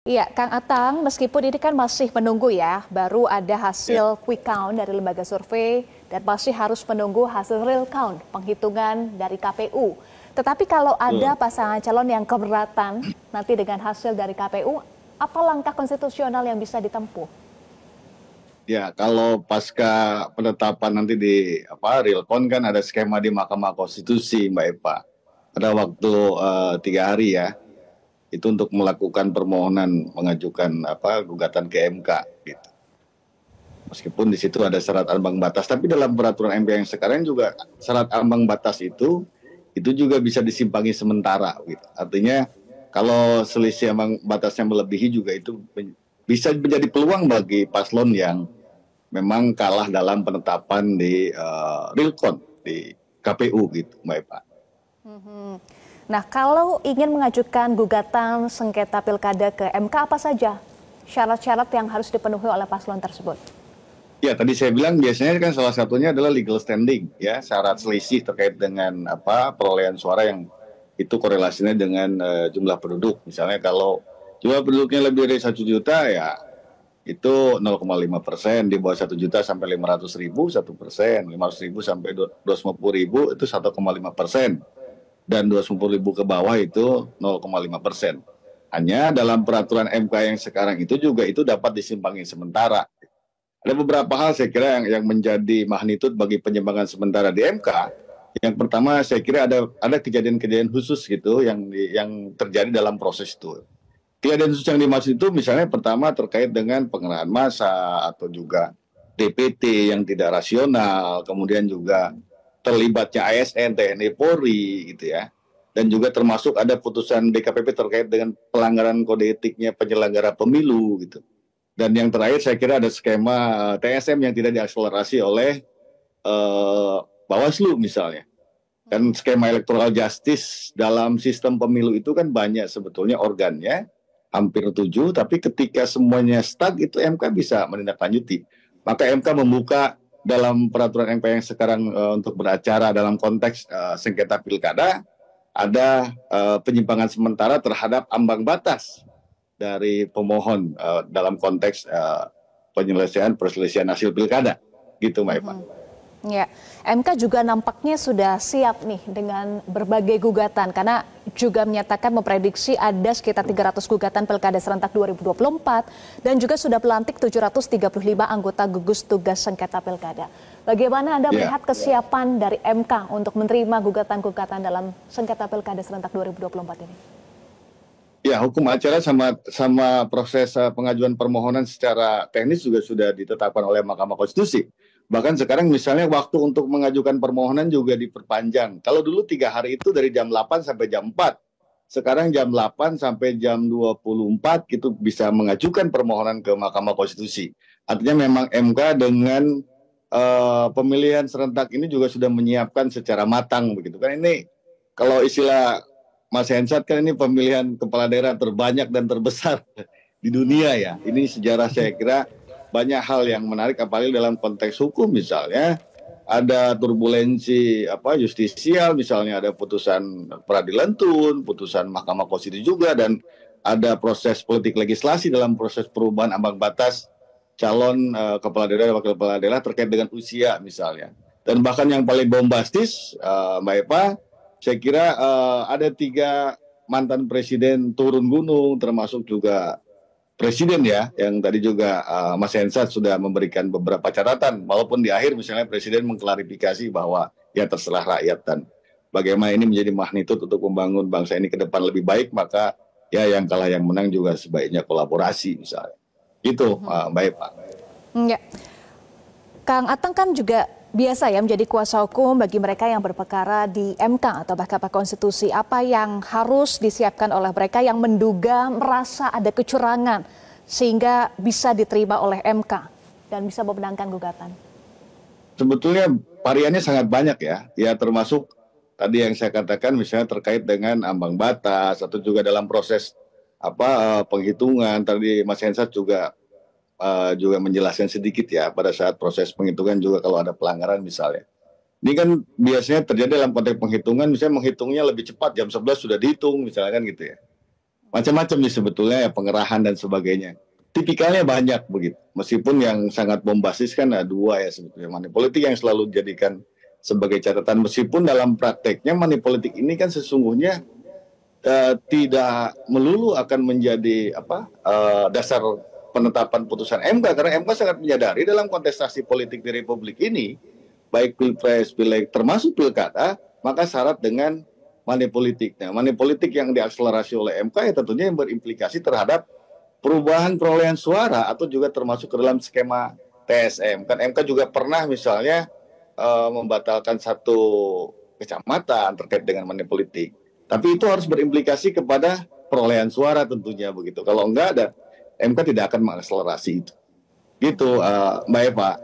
Iya, Kang Atang, meskipun ini kan masih menunggu ya, baru ada Ya, hasil quick count dari lembaga survei dan masih harus menunggu hasil real count, penghitungan dari KPU. Tetapi kalau ada betul. pasangan calon yang keberatan nanti dengan hasil dari KPU, apa langkah konstitusional yang bisa ditempuh? Ya, kalau pasca penetapan nanti di real count kan ada skema di Mahkamah Konstitusi, Mbak Eva. Ada waktu 3 hari ya, itu untuk melakukan permohonan mengajukan gugatan ke MK. Gitu. Meskipun di situ ada syarat ambang batas, tapi dalam peraturan MK yang sekarang juga syarat ambang batas itu juga bisa disimpangi sementara. Gitu. Artinya kalau selisih ambang batasnya melebihi juga itu bisa menjadi peluang bagi paslon yang memang kalah dalam penetapan di real count di KPU gitu, Mbak Eva. Mhm. Nah, kalau ingin mengajukan gugatan sengketa pilkada ke MK, apa saja syarat-syarat yang harus dipenuhi oleh paslon tersebut? Ya, tadi saya bilang biasanya kan salah satunya adalah legal standing, ya, syarat selisih terkait dengan perolehan suara yang itu korelasinya dengan jumlah penduduk. Misalnya kalau jumlah penduduknya lebih dari 1 juta, ya itu 0,5%, di bawah 1 juta sampai 500.000 1%, 500.000 sampai 250.000 itu 1,5%, dan 250.000 ke bawah itu 0,5%. Hanya dalam peraturan MK yang sekarang itu juga itu dapat disimpangi sementara. Ada beberapa hal saya kira yang menjadi magnitud bagi penyimpangan sementara di MK. Yang pertama saya kira ada kejadian-kejadian khusus gitu yang terjadi dalam proses itu. Kejadian khusus yang dimaksud itu misalnya pertama terkait dengan pengerahan massa atau juga DPT yang tidak rasional, kemudian juga terlibatnya ASN, TNI, Polri gitu ya. Dan juga termasuk ada putusan DKPP terkait dengan pelanggaran kode etiknya penyelenggara pemilu gitu. Dan yang terakhir saya kira ada skema TSM yang tidak diakselerasi oleh Bawaslu misalnya. Dan skema electoral justice dalam sistem pemilu itu kan banyak sebetulnya organnya, hampir 7, tapi ketika semuanya stuck itu MK bisa menindaklanjuti. Maka MK membuka dalam peraturan MK yang sekarang untuk beracara dalam konteks sengketa pilkada, ada penyimpangan sementara terhadap ambang batas dari pemohon dalam konteks penyelesaian perselisihan hasil pilkada, gitu Mbak Eva. Ya, MK juga nampaknya sudah siap nih dengan berbagai gugatan karena juga menyatakan memprediksi ada sekitar 300 gugatan Pilkada serentak 2024 dan juga sudah pelantik 735 anggota gugus tugas sengketa Pilkada. Bagaimana Anda Ya, melihat kesiapan dari MK untuk menerima gugatan-gugatan dalam sengketa Pilkada serentak 2024 ini? ya, hukum acara sama proses pengajuan permohonan secara teknis juga sudah ditetapkan oleh Mahkamah Konstitusi. Bahkan sekarang misalnya waktu untuk mengajukan permohonan juga diperpanjang. Kalau dulu 3 hari itu dari jam 8 sampai jam 4. Sekarang jam 8 sampai jam 24 itu bisa mengajukan permohonan ke Mahkamah Konstitusi. Artinya memang MK dengan pemilihan serentak ini juga sudah menyiapkan secara matang begitu kan. Ini kalau istilah Mas Hensat kan ini pemilihan kepala daerah terbanyak dan terbesar di dunia ya. Ini sejarah saya kira banyak hal yang menarik apalagi dalam konteks hukum misalnya ada turbulensi justisial misalnya ada putusan peradilan tun, putusan Mahkamah Konstitusi juga dan ada proses politik legislasi dalam proses perubahan ambang batas calon kepala daerah dan wakil kepala daerah terkait dengan usia misalnya. Dan bahkan yang paling bombastis Mbak Eva, saya kira ada 3 mantan presiden turun gunung termasuk juga presiden ya, yang tadi juga Mas Hensat sudah memberikan beberapa catatan, walaupun di akhir misalnya presiden mengklarifikasi bahwa ya terserah rakyat dan bagaimana ini menjadi magnitud untuk membangun bangsa ini ke depan lebih baik, maka ya yang kalah yang menang juga sebaiknya kolaborasi misalnya. Itu Mbak Eva. Ya, Kang Atang kan juga biasa ya menjadi kuasa hukum bagi mereka yang berperkara di MK atau Mahkamah Konstitusi. Apa yang harus disiapkan oleh mereka yang menduga merasa ada kecurangan sehingga bisa diterima oleh MK dan bisa memenangkan gugatan? Sebetulnya variannya sangat banyak ya, ya termasuk tadi yang saya katakan misalnya terkait dengan ambang batas atau juga dalam proses penghitungan. Tadi Mas Hensat juga menjelaskan sedikit ya pada saat proses penghitungan juga kalau ada pelanggaran misalnya. Ini kan biasanya terjadi dalam konteks penghitungan, misalnya menghitungnya lebih cepat, jam 11 sudah dihitung misalnya kan gitu ya. macam-macam nih sebetulnya ya, pengerahan dan sebagainya. Tipikalnya banyak begitu. Meskipun yang sangat membasis kan ada dua ya sebetulnya. Money politik yang selalu dijadikan sebagai catatan. Meskipun dalam prakteknya money politik ini kan sesungguhnya tidak melulu akan menjadi dasar penetapan putusan MK, karena MK sangat menyadari dalam kontestasi politik di Republik ini, baik pilpres, pileg, termasuk pilkada, maka syarat dengan money politik. Nah, money politik yang diakselerasi oleh MK ya tentunya yang berimplikasi terhadap perubahan perolehan suara atau juga termasuk ke dalam skema TSM. Kan MK juga pernah misalnya membatalkan satu kecamatan terkait dengan money politik. Tapi itu harus berimplikasi kepada perolehan suara tentunya begitu. Kalau enggak ada, MK tidak akan mengakselerasi itu. Gitu, Mbak Eva.